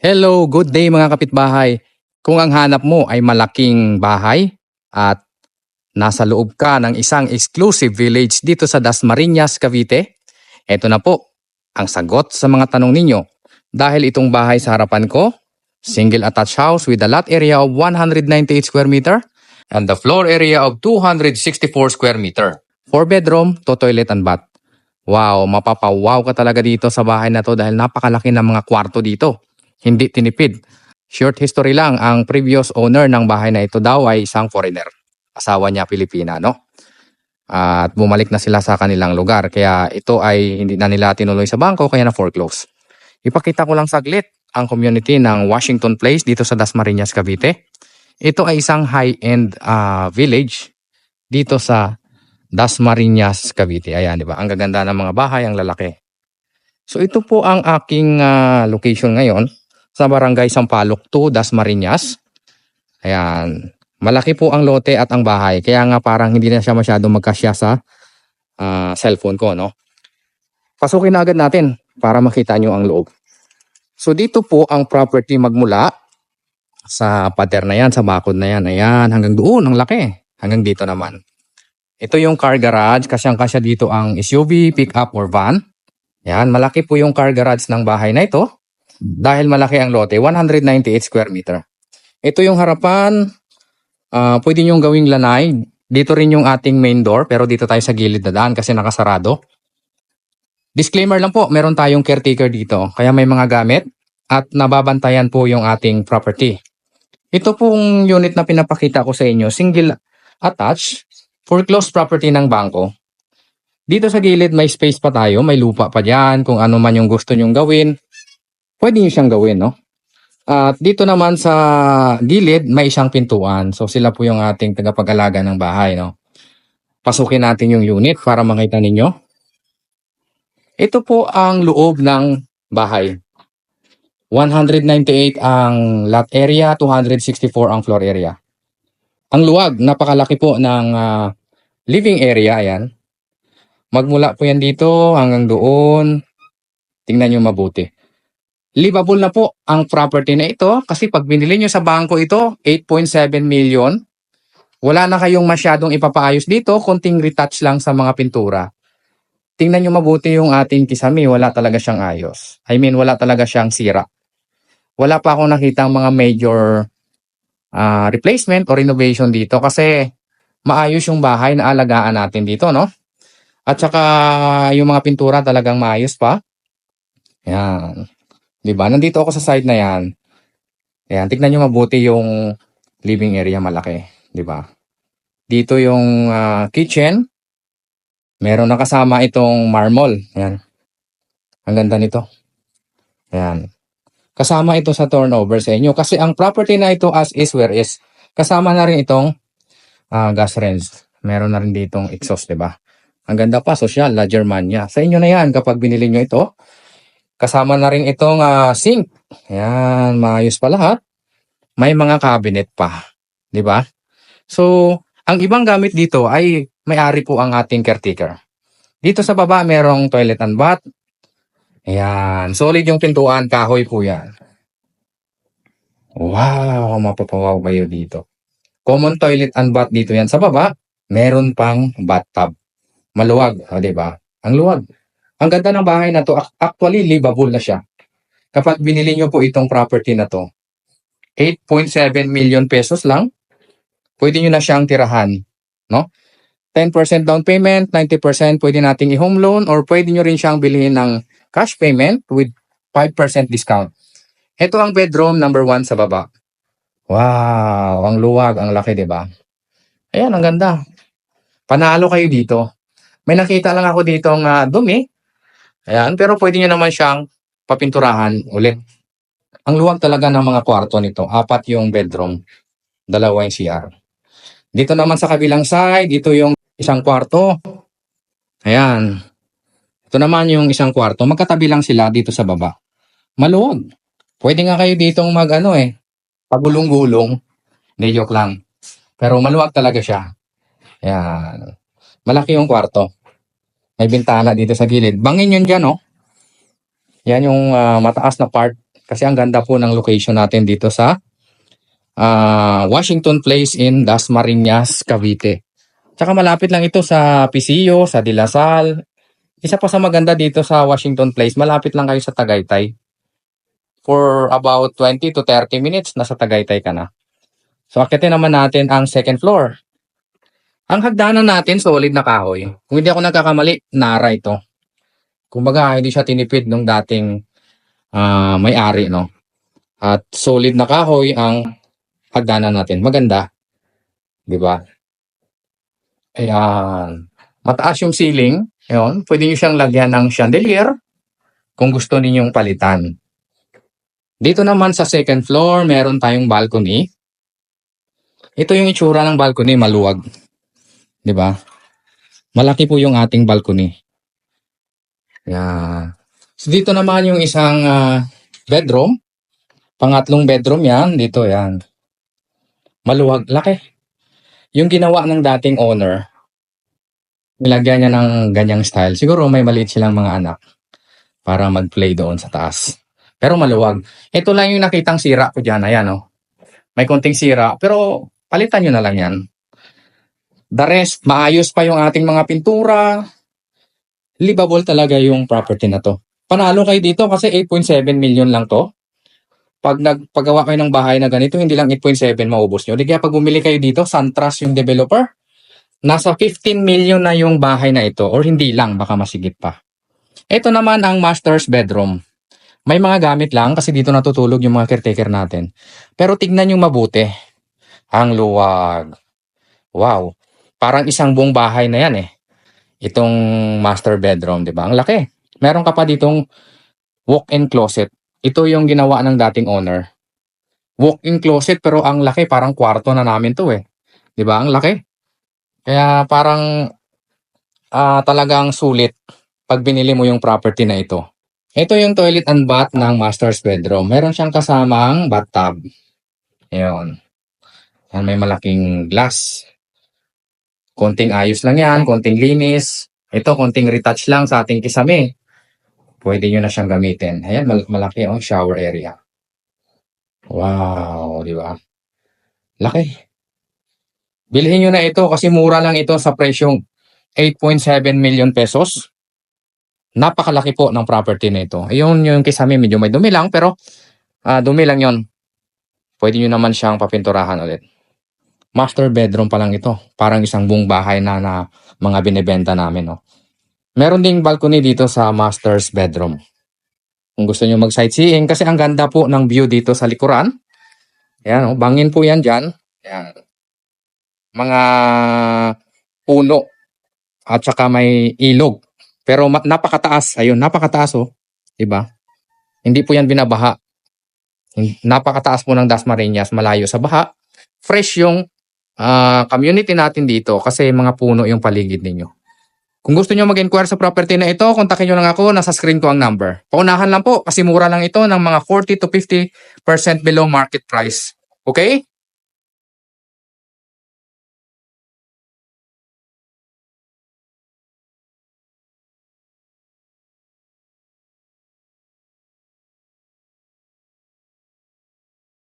Hello, good day mga kapitbahay. Kung ang hanap mo ay malaking bahay at nasa loob ka ng isang exclusive village dito sa Dasmariñas, Cavite, eto na po ang sagot sa mga tanong ninyo. Dahil itong bahay sa harapan ko, single attached house with a lot area of 198 square meter and the floor area of 264 square meter. 4 bedroom, 2 toilet and bath. Wow, mapapawaw ka talaga dito sa bahay na to dahil napakalaki ng mga kwarto dito. Hindi tinipid. Short history lang, ang previous owner ng bahay na ito daw ay isang foreigner. Asawa niya Pilipina, no? At bumalik na sila sa kanilang lugar. Kaya ito ay hindi na nila tinuloy sa bangko, kaya na foreclose. Ipakita ko lang saglit ang community ng Washington Place dito sa Dasmariñas, Cavite. Ito ay isang high-end village dito sa Dasmariñas, Cavite. Ayan, di ba? Ang gaganda ng mga bahay, ang lalaki. So ito po ang aking location ngayon sa Barangay Sampaloc 2, Dasmariñas. Ayan. Malaki po ang lote at ang bahay. Kaya nga parang hindi na siya masyadong magkasya sa cellphone ko, no? Pasukin na agad natin para makita nyo ang loob. So dito po ang property magmula sa pader na yan, sa bakod na yan. Ayan, hanggang doon, ang laki. Hanggang dito naman. Ito yung car garage. Kasyang-kasya dito ang SUV, pickup or van. Ayan, malaki po yung car garage ng bahay na ito. Dahil malaki ang lote, 198 square meter. Ito yung harapan, pwede nyong gawing lanay. Dito rin yung ating main door, pero dito tayo sa gilid na daan kasi nakasarado. Disclaimer lang po, meron tayong caretaker dito, kaya may mga gamit at nababantayan po yung ating property. Ito pong unit na pinapakita ko sa inyo, single attached, foreclosed property ng bangko. Dito sa gilid may space pa tayo, may lupa pa dyan, kung ano man yung gusto nyong gawin. Pwede nyo siyang gawin, no? At dito naman sa gilid, may isang pintuan. So sila po yung ating tagapag-alaga ng bahay, no? Pasukin natin yung unit para makita ninyo. Ito po ang loob ng bahay. 198 ang lot area, 264 ang floor area. Ang luwag, napakalaki po ng living area, ayan. Magmula po yan dito hanggang doon. Tingnan nyo mabuti. Livable na po ang property na ito kasi pag binili nyo sa bangko ito, 8.7 million. Wala na kayong masyadong ipapaayos dito, konting retouch lang sa mga pintura. Tingnan nyo mabuti yung ating kisame, wala talaga siyang ayos. I mean, wala talaga siyang sira. Wala pa akong nakitang mga major replacement o renovation dito kasi maayos yung bahay na alagaan natin dito, no? At saka yung mga pintura talagang maayos pa. Yan. Diba? Nandito ako sa side na yan. Ayan, tignan nyo mabuti yung living area malaki. Diba? Dito yung kitchen. Meron na kasama itong marble. Ayan. Ang ganda nito. Ayan. Kasama ito sa turnover sa inyo. Kasi ang property na ito as is where is. Kasama na rin itong gas range. Meron na rin ditong exhaust, diba? Ang ganda pa, social, La Germania. Sa inyo na yan kapag binili nyo ito. Kasama na rin itong sink. Ayan, maayos pa lahat. May mga cabinet pa. Di ba? So, ang ibang gamit dito ay may-ari po ang ating caretaker. Dito sa baba, merong toilet and bath. Ayan, solid yung pintuan, kahoy po yan. Wow, mapapawaw kayo dito. Common toilet and bath dito yan. Sa baba, meron pang bathtub. Maluwag, di ba? Ang luwag. Ang ganda ng bahay na to, actually livable na siya. Kapag binili nyo po itong property na to, 8.7 million pesos lang, pwede nyo na siyang tirahan. No? 10% down payment, 90% pwede nating i-home loan or pwede nyo rin siyang bilhin ng cash payment with 5% discount. Ito ang bedroom number 1 sa baba. Wow, ang luwag, ang laki, di ba? Ayan, ang ganda. Panalo kayo dito. May nakita lang ako dito ng dumi. Ayan, pero pwede nyo naman siyang papinturahan ulit. Ang luwag talaga ng mga kwarto nito. 4 yung bedroom, 2 yung CR. Dito naman sa kabilang side, dito yung isang kwarto. Ayan. Ito naman yung isang kwarto. Magkatabi lang sila dito sa baba. Maluwag. Pwede nga kayo ditong pagulong-gulong. Hindi, joke lang. Pero maluwag talaga siya. Ayan. Malaki yung kwarto. May bintana dito sa gilid. Bangin yun dyan, oh. Yan yung mataas na part. Kasi ang ganda po ng location natin dito sa Washington Place in Dasmariñas, Cavite. Tsaka malapit lang ito sa Pisillo, sa De La Salle. Isa pa sa maganda dito sa Washington Place, malapit lang kayo sa Tagaytay. For about 20 to 30 minutes, nasa Tagaytay ka na. So, akitin naman natin ang second floor. Ang hagdanan natin, solid na kahoy. Kung hindi ako nagkakamali, Nara ito. Kumbaga, hindi siya tinipid nung dating may-ari, no? At solid na kahoy ang hagdanan natin. Maganda. Di ba? Ayan. Mataas yung ceiling. Ayun. Pwede nyo siyang lagyan ng chandelier kung gusto ninyong palitan. Dito naman sa second floor, meron tayong balcony. Ito yung itsura ng balcony, maluwag. 'Di ba? Malaki po yung ating balcony. Yan. So dito naman yung isang bedroom. Pangatlong bedroom yan. Dito yan. Maluwag. Laki. Yung ginawa ng dating owner, nilagyan niya ng ganyang style. Siguro may maliit silang mga anak para mag-play doon sa taas. Pero maluwag. Ito lang yung nakitang sira ko dyan. Ayan, oh. May konting sira. Pero palitan nyo na lang yan. The rest, maayos pa yung ating mga pintura. Livable talaga yung property na to. Panalo kayo dito kasi 8.7 million lang to. Pag nagpagawa kayo ng bahay na ganito, hindi lang 8.7 maubos nyo. Di kaya pag bumili kayo dito, SunTrust yung developer, nasa 15 million na yung bahay na ito. Or hindi lang, baka masigit pa. Ito naman ang master's bedroom. May mga gamit lang kasi dito natutulog yung mga caretaker natin. Pero tignan yung mabuti. Ang luwag. Wow. Parang isang buong bahay na yan eh. Itong master bedroom, di ba? Ang laki. Meron ka pa ditong walk-in closet. Ito yung ginawa ng dating owner. Walk-in closet pero ang laki. Parang kwarto na namin to eh. Di ba? Ang laki. Kaya parang talagang sulit pag binili mo yung property na ito. Ito yung toilet and bath ng master's bedroom. Meron siyang kasamang bathtub. Ayan. Yan, may malaking glass. Konting ayos lang yan, konting linis. Ito, konting retouch lang sa ating kisame. Pwede nyo na siyang gamitin. Ayan, malaki yung shower area. Wow, di ba? Laki. Bilhin nyo na ito kasi mura lang ito sa presyong 8.7 million pesos. Napakalaki po ng property na ito. Ayun yung kisame, medyo may dumi lang, pero dumi lang yon. Pwede nyo naman siyang papinturahan ulit. Master bedroom pa lang ito. Parang isang buong bahay na mga binebenta namin. No? Meron ding balcony dito sa master's bedroom. Kung gusto nyo mag-sightseeing, kasi ang ganda po ng view dito sa likuran. Ayan, oh, bangin po yan dyan. Ayan. Mga puno. At saka may ilog. Pero napakataas. Ayun, napakataas oh. Diba? Hindi po yan binabaha. Napakataas po ng Dasmariñas, malayo sa baha. Fresh yung community natin dito kasi mga puno yung paligid ninyo. Kung gusto nyo mag-inquire sa property na ito, kontakin nyo lang ako, nasa screen ko ang number. Paunahan lang po kasi mura lang ito ng mga 40 to 50% below market price. Okay?